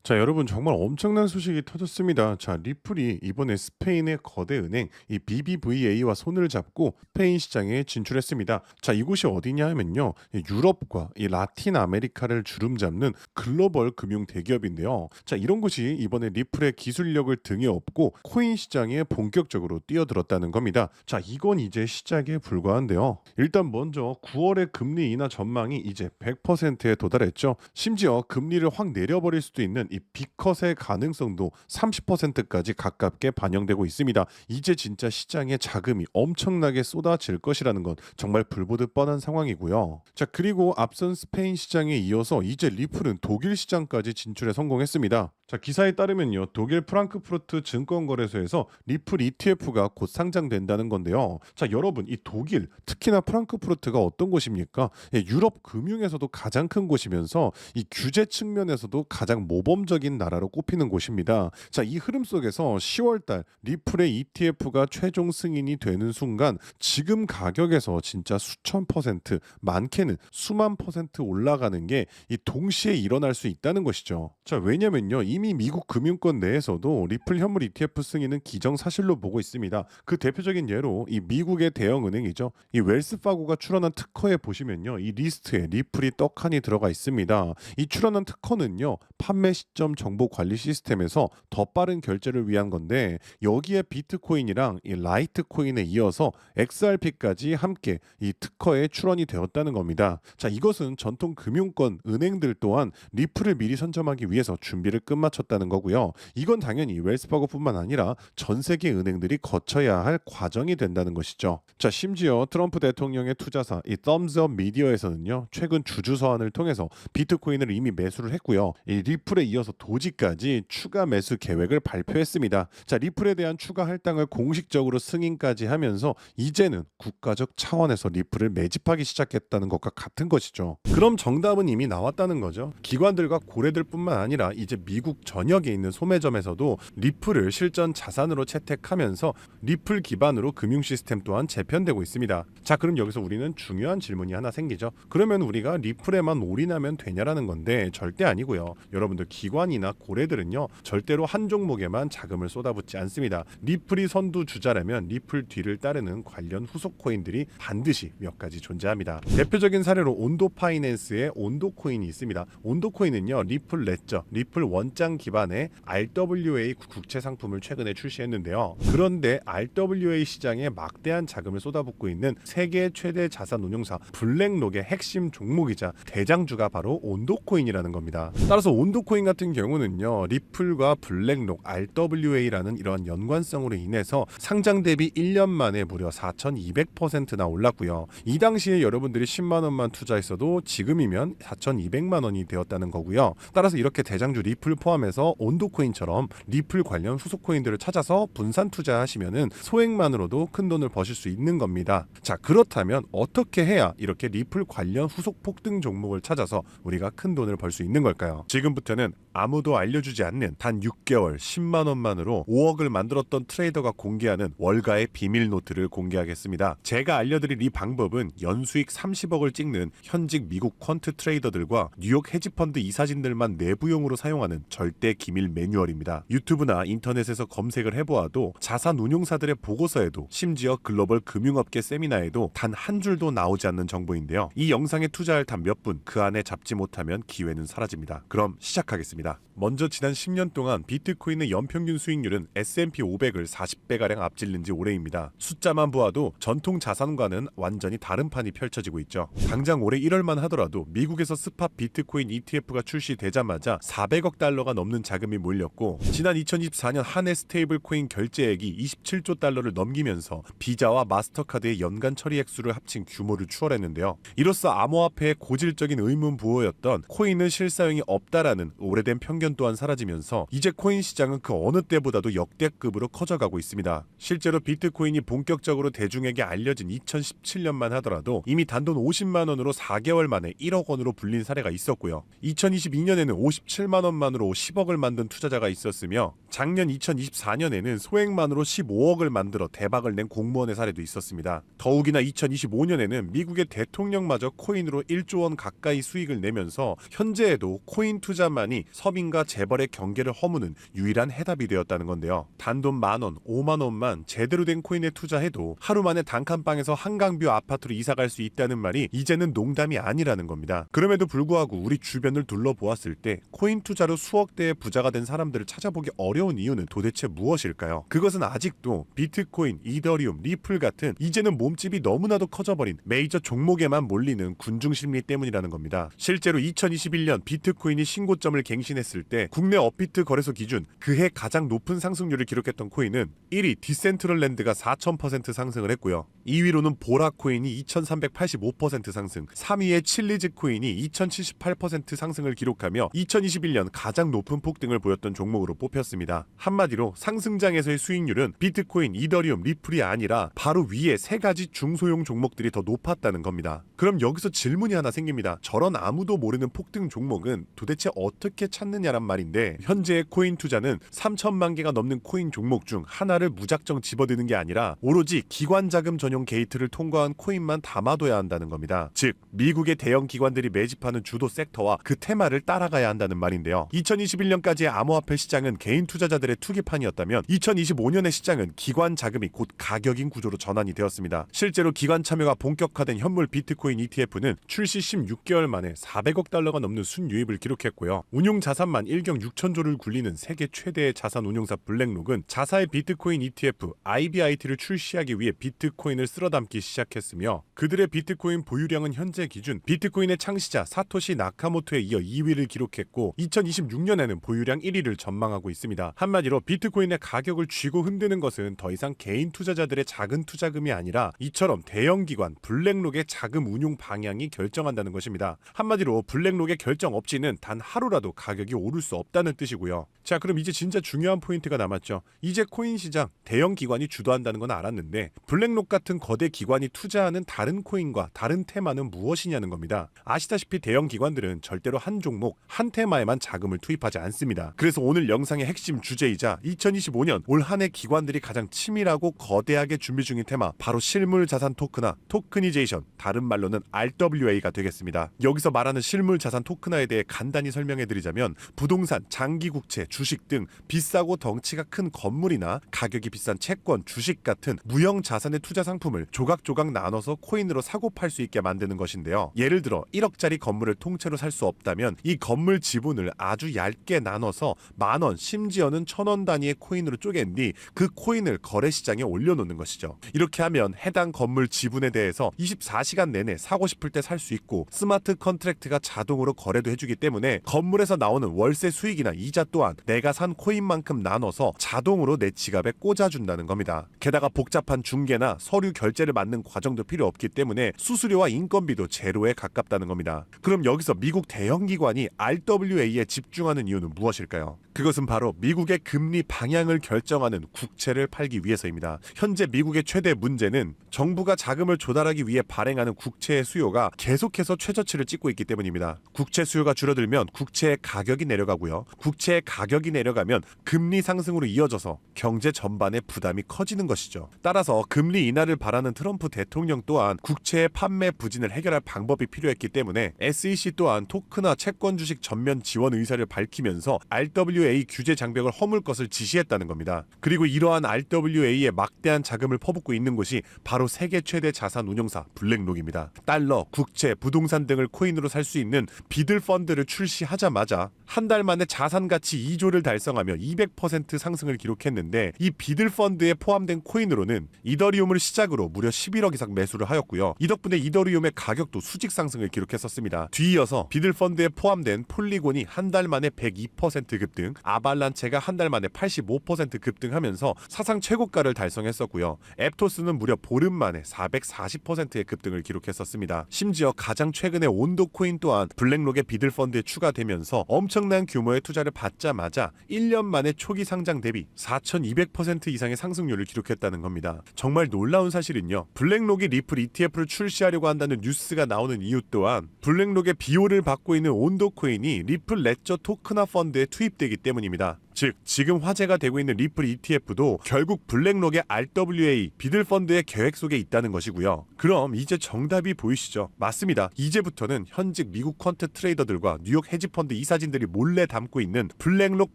자, 여러분 정말 엄청난 소식이 터졌습니다. 자, 리플이 이번에 스페인의 거대 은행 이 BBVA와 손을 잡고 스페인 시장에 진출했습니다. 자, 이곳이 어디냐 하면요. 이 유럽과 이 라틴 아메리카를 주름잡는 글로벌 금융 대기업인데요. 자, 이런 곳이 이번에 리플의 기술력을 등에 업고 코인 시장에 본격적으로 뛰어들었다는 겁니다. 자, 이건 이제 시작에 불과한데요. 일단 먼저 9월의 금리 인하 전망이 이제 100%에 도달했죠. 심지어 금리를 확 내려버릴 수도 있는 이 B컷의 가능성도 30%까지 가깝게 반영되고 있습니다. 이제 진짜 시장에 자금이 엄청나게 쏟아질 것이라는 건 정말 불보듯 뻔한 상황이고요. 자, 그리고 앞선 스페인 시장에 이어서 이제 리플은 독일 시장까지 진출에 성공했습니다. 자, 기사에 따르면요, 독일 프랑크푸르트 증권거래소에서 리플 ETF가 곧 상장된다는 건데요. 자, 여러분, 이 독일, 특히나 프랑크푸르트가 어떤 곳입니까? 예, 유럽 금융에서도 가장 큰 곳이면서 이 규제 측면에서도 가장 모범적인 나라로 꼽히는 곳입니다. 자, 이 흐름 속에서 10월달 리플의 ETF가 최종 승인이 되는 순간 지금 가격에서 진짜 수천 퍼센트, 많게는 수만 퍼센트 올라가는 게 이 동시에 일어날 수 있다는 것이죠. 자, 왜냐면요, 이미 미국 금융권 내에서도 리플 현물 ETF 승인은 기정사실로 보고 있습니다. 그 대표적인 예로 이 미국의 대형 은행이죠. 이 웰스파고가 출원한 특허에 보시면요, 이 리스트에 리플이 떡하니 들어가 있습니다. 이 출원한 특허는요, 판매 시점 정보 관리 시스템에서 더 빠른 결제를 위한 건데, 여기에 비트코인이랑 이 라이트코인에 이어서 XRP까지 함께 이 특허에 출원이 되었다는 겁니다. 자, 이것은 전통 금융권 은행들 또한 리플을 미리 선점하기 위해서 준비를 끝마쳤다는 거고요. 이건 당연히 웰스파고뿐만 아니라 전 세계 은행들이 거쳐야 할 과정이 된다는 것이죠. 자, 심지어 트럼프 대통령의 투자사 이 덤즈업 미디어에서는요, 최근 주주 서한을 통해서 비트코인을 이미 매수를 했고요. 이 리플에 이어서 도지까지 추가 매수 계획을 발표했습니다. 자, 리플에 대한 추가 할당을 공식적으로 승인까지 하면서 이제는 국가적 차원에서 리플을 매집하기 시작했다는 것과 같은 것이죠. 그럼 정답은 이미 나왔다는 거죠. 기관들과 고래들뿐만 아니라 이제 미국 전역에 있는 소매점에서도 리플을 실전 자산으로 채택하면서 리플 기반으로 금융 시스템 또한 재편되고 있습니다. 자, 그럼 여기서 우리는 중요한 질문이 하나 생기죠. 그러면 우리가 리플에만 올인하면 되냐라는 건데 절대 아니고요. 여러분들 기관이나 고래들은요, 절대로 한 종목에만 자금을 쏟아붓지 않습니다. 리플이 선두주자라면 리플 뒤를 따르는 관련 후속 코인들이 반드시 몇 가지 존재합니다. 대표적인 사례로 온도 파이낸스의 온도 코인이 있습니다. 온도 코인은요, 리플 레저, 리플 원장 기반의 RWA 국채 상품을 최근에 출시했는데요. 그런데 RWA 시장에 막대한 자금을 쏟아붓고 있는 세계 최대 자산 운용사 블랙록의 핵심 종목이자 대장주가 바로 온도 코인이라는 겁니다. 따라서 온도 코인 같은 경우는요, 리플과 블랙록, RWA라는 이러한 연관성으로 인해서 상장 대비 1년 만에 무려 4,200%나 올랐고요. 이 당시에 여러분들이 10만 원만 투자했어도 지금이면 4,200만 원이 되었다는 거고요. 따라서 이렇게 대장주 리플 포함해서 온도 코인처럼 리플 관련 후속 코인들을 찾아서 분산 투자하시면은 소액만으로도 큰 돈을 버실 수 있는 겁니다. 자, 그렇다면 어떻게 해야 이렇게 리플 관련 후속 폭등 종목을 찾아서 우리가 큰 돈을 벌 수 있는 걸까요? 지금부터는 아무도 알려주지 않는 단 6개월 10만 원만으로 5억을 만들었던 트레이더가 공개하는 월가의 비밀 노트를 공개하겠습니다. 제가 알려드릴 이 방법은 연수익 30억을 찍는 현직 미국 퀀트 트레이더들과 뉴욕 헤지펀드 이사진들만 내부용으로 사용하는 절대 기밀 매뉴얼입니다. 유튜브나 인터넷에서 검색을 해보아도 자산 운용사들의 보고서에도 심지어 글로벌 금융업계 세미나에도 단 한 줄도 나오지 않는 정보인데요. 이 영상에 투자할 단 몇 분 그 안에 잡지 못하면 기회는 사라집니다. 그럼 시작하겠습니다. 먼저 지난 10년 동안 비트코인의 연평균 수익률은 S&P 500을 40배가량 앞질른 지 오래입니다. 숫자만 보아도 전통 자산과는 완전히 다른 판이 펼쳐지고 있죠. 당장 올해 1월만 하더라도 미국에서 스팟 비트코인 ETF가 출시되자마자 400억 달러가 넘는 자금이 몰렸고, 지난 2024년 한 해 스테이블 코인 결제액이 27조 달러를 넘기면서 비자와 마스터카드의 연간 처리 액수를 합친 규모를 추월했는데요. 이로써 암호화폐의 고질적인 의문 부호였던 코인은 실사용이 없다라는 오래된 편견 또한 사라지면서 이제 코인 시장은 그 어느 때보다도 역대급으로 커져가고 있습니다. 실제로 비트코인이 본격적으로 대중에게 알려진 2017년만 하더라도 이미 단돈 50만 원으로 4개월 만에 1억 원으로 불린 사례가 있었고요. 2022년에는 57만 원만으로 10억을 만든 투자자가 있었으며, 작년 2024년에는 소액만으로 15억을 만들어 대박을 낸 공무원의 사례도 있었습니다. 더욱이나 2025년에는 미국의 대통령마저 코인으로 1조 원 가까이 수익을 내면서 현재에도 코인 투자만이 서민과 재벌의 경계를 허무는 유일한 해답이 되었다는 건데요. 단돈 10,000원, 50,000원만 제대로 된 코인에 투자해도 하루 만에 단칸방에서 한강뷰 아파트로 이사갈 수 있다는 말이 이제는 농담이 아니라는 겁니다. 그럼에도 불구하고 우리 주변을 둘러보았을 때 코인 투자로 수억 대의 부자가 된 사람들을 찾아보기 어려운 이유는 도대체 무엇일까요? 그것은 아직도 비트코인, 이더리움, 리플 같은 이제는 몸집이 너무나도 커져버린 메이저 종목에만 몰리는 군중 심리 때문이라는 겁니다. 실제로 2021년 비트코인이 신고점을 갱신했을 때 국내 업비트 거래소 기준 그해 가장 높은 상승률을 기록했던 코인은 1위 디센트럴랜드가 4000% 상승을 했고요. 2위로는 보라 코인이 2385% 상승, 3위의 칠리즈 코인이 2078% 상승을 기록하며 2021년 가장 높은 폭등을 보였던 종목으로 뽑혔습니다. 한마디로 상승장에서의 수익률은 비트코인, 이더리움, 리플이 아니라 바로 위에 세 가지 중소형 종목들이 더 높았다는 겁니다. 그럼 여기서 질문이 하나 생깁니다. 저런 아무도 모르는 폭등 종목은 도대체 어떻게 찾느냐란 말인데, 현재의 코인 투자는 3천만 개가 넘는 코인 종목 중 하나를 무작정 집어드는 게 아니라 오로지 기관 자금 전용 게이트를 통과한 코인만 담아둬야 한다는 겁니다. 즉 미국의 대형 기관들이 매집하는 주도 섹터와 그 테마를 따라가야 한다는 말인데요. 2021년까지의 암호화폐 시장은 개인 투자자들의 투기판이었다면 2025년의 시장은 기관 자금이 곧 가격인 구조로 전환이 되었습니다. 실제로 기관 참여가 본격화된 현물 비트코인 ETF는 출시 16개월 만에 400억 달러가 넘는 순유입을 기록했고요. 운용 자산만 1경 6천조를 굴리는 세계 최대의 자산 운용사 블랙록은 자사의 비트코인 ETF IBIT를 출시하기 위해 비트코인을 쓸어담기 시작했으며, 그들의 비트코인 보유량은 현재 기준 비트코인의 창시자 사토시 나카모토에 이어 2위를 기록했고 2026년에는 보유량 1위를 전망하고 있습니다. 한마디로 비트코인의 가격을 쥐고 흔드는 것은 더 이상 개인 투자자들의 작은 투자금이 아니라 이처럼 대형 기관 블랙록의 자금 운용 방향이 결정한다는 것입니다. 한마디로 블랙록의 결정 없이는 단 하루라도 가격이 오를 수 없다는 뜻이고요. 자, 그럼 이제 진짜 중요한 포인트가 남았죠. 이제 코인 시장 대형 기관이 주도한다는 건 알았는데 블랙록 같은 거대 기관이 투자하는 다른 코인과 다른 테마는 무엇이냐는 겁니다. 아시다시피 대형 기관들은 절대로 한 종목, 한 테마에만 자금을 투입하지 않습니다. 그래서 오늘 영상의 핵심 주제이자 2025년 올 한 해 기관들이 가장 치밀하고 거대하게 준비 중인 테마, 바로 실물 자산 토큰화, 토크니제이션, 다른 말로는 RWA가 되겠습니다. 여기서 말하는 실물 자산 토큰화에 대해 간단히 설명해드리자면, 부동산, 장기 국채, 주식 등 비싸고 덩치가 큰 건물이나 가격이 비싼 채권, 주식 같은 무형 자산의 투자 상품을 조각조각 나눠서 코인으로 사고 팔 수 있게 만드는 것인데요. 예를 들어 1억짜리 건물을 통째로 살 수 없다면 이 건물 지분을 아주 얇게 나눠서 10,000원, 심지어는 1,000원 단위의 코인으로 쪼갠 뒤 그 코인을 거래시장에 올려놓는 것이죠. 이렇게 하면 해당 건물 지분에 대해서 24시간 내내 사고 싶을 때 살 수 있고, 스마트 컨트랙트가 자동으로 거래도 해주기 때문에 건물에서 나오는 월세 수익이나 이자 또한 내가 산 코인만큼 나눠서 자동으로 내 지갑에 꽂아준다는 겁니다. 게다가 복잡한 중개나 서류 결제를 맡는 과정도 필요 없기 때문에 수수료와 인건비도 제로에 가깝다는 겁니다. 그럼 여기서 미국 대형 기관이 RWA에 집중하는 이유는 무엇일까요? 그것은 바로 미국의 금리 방향을 결정하는 국채를 팔기 위해서입니다. 현재 미국의 최대 문제는 정부가 자금을 조달하기 위해 발행하는 국채의 수요가 계속해서 최저치를 찍고 있기 때문입니다. 국채 수요가 줄어들면 국채의 가격이 내려가고요. 국채의 가격이 내려가면 금리 상승으로 이어져서 경제 전반의 부담이 커지는 것이죠. 따라서 금리 인하를 바라는 트럼프 대통령 또한 국채의 판매 부진을 해결할 방법이 필요했기 때문에 SEC 또한 토크나 채권 주식 전면 지원 의사를 밝히면서 RWA 규제 장벽을 허물 것을 지시했다는 겁니다. 그리고 이러한 RWA에 막대한 자금을 퍼붓고 있는 곳이 바로 세계 최대 자산 운용사 블랙록입니다. 달러, 국채, 부동산 등을 코인으로 살 수 있는 비들 펀드를 출시하자마자 한 달 만에 자산 가치 2조를 달성하며 200% 상승을 기록했는데, 이 비들 펀드에 포함된 코인으로는 이더리움을 시작으로 무려 11억 이상 매수를 하였고요. 이 덕분에 이더리움의 가격도 수직 상승을 기록했었습니다. 뒤이어서 비들 펀드에 포함된 폴리곤이 한 달 만에 102% 급등, 아발란체가 한 달 만에 85% 급등하면서 사상 최고가를 달성했었고요. 앱토스는 무려 보름 만에 440%의 급등을 기록했었습니다. 심지어 가장 최근에 온도 코인 또한 블랙록의 비들 펀드에 추가되면서 엄청난 규모의 투자를 받자마자 1년 만에 초기 상장 대비 4200% 이상의 상승률을 기록했다는 겁니다. 정말 놀라운 사실은요, 블랙록이 리플 ETF를 출시하려고 한다는 뉴스가 나오는 이유 또한 블랙록의 비호를 받고 있는 온도 코인이 리플 레저 토크나 펀드에 투입되기 때문입니다. 즉 지금 화제가 되고 있는 리플 ETF도 결국 블랙록의 RWA 비들펀드의 계획 속에 있다는 것이고요. 그럼 이제 정답이 보이시죠? 맞습니다. 이제부터는 현직 미국 퀀트 트레이더들과 뉴욕 헤지펀드 이사진들이 몰래 담고 있는 블랙록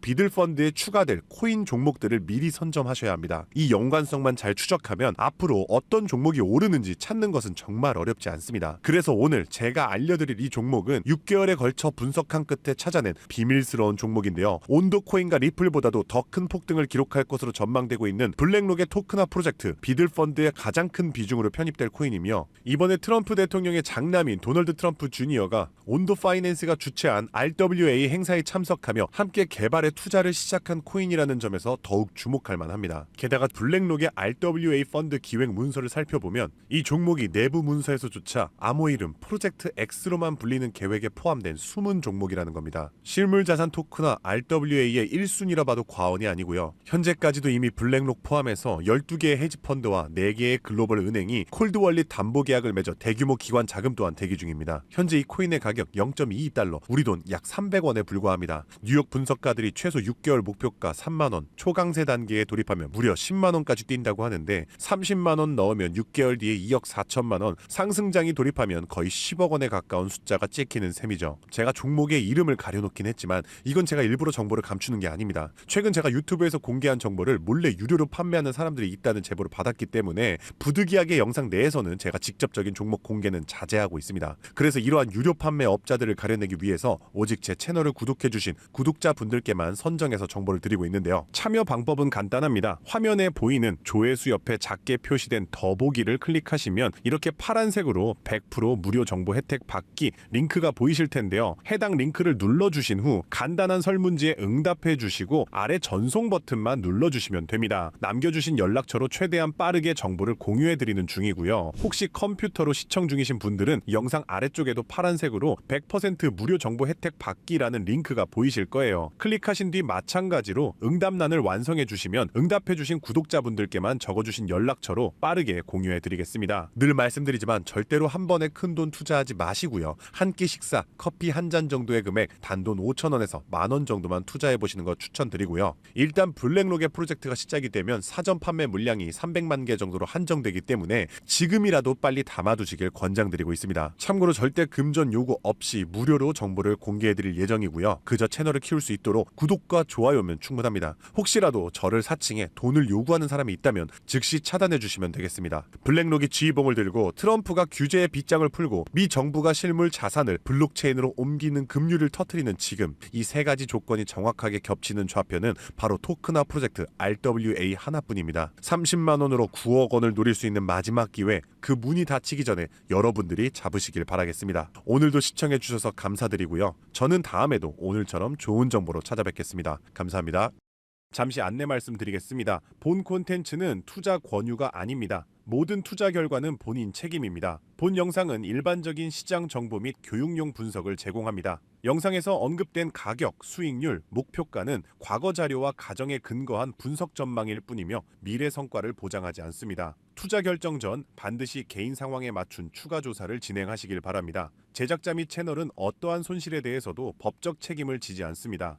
비들펀드에 추가될 코인 종목들을 미리 선점하셔야 합니다. 이 연관성만 잘 추적하면 앞으로 어떤 종목이 오르는지 찾는 것은 정말 어렵지 않습니다. 그래서 오늘 제가 알려드릴 이 종목은 6개월에 걸쳐 분석한 끝에 찾아낸 비밀스러운 종목인데요. 온도코인과 리플보다도 더 큰 폭등을 기록할 것으로 전망되고 있는 블랙록의 토크나 프로젝트 비들펀드의 가장 큰 비중으로 편입될 코인이며, 이번에 트럼프 대통령의 장남인 도널드 트럼프 주니어가 온도 파이낸스가 주최한 RWA 행사에 참석하며 함께 개발에 투자를 시작한 코인이라는 점에서 더욱 주목할 만합니다. 게다가 블랙록의 RWA 펀드 기획 문서를 살펴보면 이 종목이 내부 문서에서조차 암호 이름 프로젝트 X로만 불리는 계획에 포함된 숨은 종목이라는 겁니다. 실물 자산 토크나 RWA의 1순위라 봐도 과언이 아니고요. 현재까지도 이미 블랙록 포함해서 12개의 헤지펀드와 4개의 글로벌 은행이 콜드월릿 담보 계약을 맺어 대규모 기관 자금 또한 대기 중입니다. 현재 이 코인의 가격 0.22달러, 우리 돈 약 300원에 불과합니다. 뉴욕 분석가들이 최소 6개월 목표가 3만원, 초강세 단계에 돌입하면 무려 10만원까지 뛴다고 하는데 30만원 넣으면 6개월 뒤에 2억 4천만원, 상승장이 돌입하면 거의 10억원에 가까운 숫자가 찍히는 셈이죠. 제가 종목의 이름을 가려놓긴 했지만 이건 제가 일부러 정보를 감추는 게 아닙니다. 최근 제가 유튜브에서 공개한 정보를 몰래 유료로 판매하는 사람들이 있다는 제보를 받았기 때문에 부득이하게 영상 내에서는 제가 직접적인 종목 공개는 자제하고 있습니다. 그래서 이러한 유료 판매 업자들을 가려내기 위해서 오직 제 채널을 구독해주신 구독자분들께만 선정해서 정보를 드리고 있는데요. 참여 방법은 간단합니다. 화면에 보이는 조회수 옆에 작게 표시된 더보기를 클릭하시면 이렇게 파란색으로 100% 무료 정보 혜택 받기 링크가 보이실 텐데요. 해당 링크를 눌러주신 후 간단한 설문지에 응답해 주시고 아래 전송 버튼만 눌러주시면 됩니다. 남겨주신 연락처로 최대한 빠르게 정보를 공유해 드리는 중이고요. 혹시 컴퓨터로 시청 중이신 분들은 영상 아래쪽에도 파란색으로 100% 무료 정보 혜택 받기라는 링크가 보이실 거예요. 클릭하신 뒤 마찬가지로 응답란을 완성해 주시면 응답해 주신 구독자분들께만 적어주신 연락처로 빠르게 공유해 드리겠습니다. 늘 말씀드리지만 절대로 한 번에 큰 돈 투자하지 마시고요. 한 끼 식사, 커피 한 잔 정도의 금액 단돈 5,000원에서 만원 정도만 투자해 보시는 거 추천드리고요. 일단 블랙록의 프로젝트가 시작이 되면 사전 판매 물량이 300만 개 정도로 한정되기 때문에 지금이라도 빨리 담아두시길 권장드리고 있습니다. 참고로 절대 금전 요구 없이 무료로 정보를 공개해 드릴 예정이고요. 그저 채널을 키울 수 있도록 구독과 좋아요면 충분합니다. 혹시라도 저를 사칭해 돈을 요구하는 사람이 있다면 즉시 차단해 주시면 되겠습니다. 블랙록이 지휘봉을 들고 트럼프가 규제의 빗장을 풀고 미 정부가 실물 자산을 블록체인으로 옮기는 급류를 터뜨리는 지금, 이 세 가지 조건이 정확하게 겹치는 좌표는 바로 토크나 프로젝트 RWA 하나뿐입니다. 30만원으로 9억 원을 노릴 수 있는 마지막 기회, 그 문이 닫히기 전에 여러분들이 잡으시길 바라겠습니다. 오늘도 시청해 주셔서 감사드리고요. 저는 다음에도 오늘처럼 좋은 정보로 찾아뵙겠습니다. 감사합니다. 잠시 안내 말씀드리겠습니다. 본 콘텐츠는 투자 권유가 아닙니다. 모든 투자 결과는 본인 책임입니다. 본 영상은 일반적인 시장 정보 및 교육용 분석을 제공합니다. 영상에서 언급된 가격, 수익률, 목표가는 과거 자료와 가정에 근거한 분석 전망일 뿐이며 미래 성과를 보장하지 않습니다. 투자 결정 전 반드시 개인 상황에 맞춘 추가 조사를 진행하시길 바랍니다. 제작자 및 채널은 어떠한 손실에 대해서도 법적 책임을 지지 않습니다.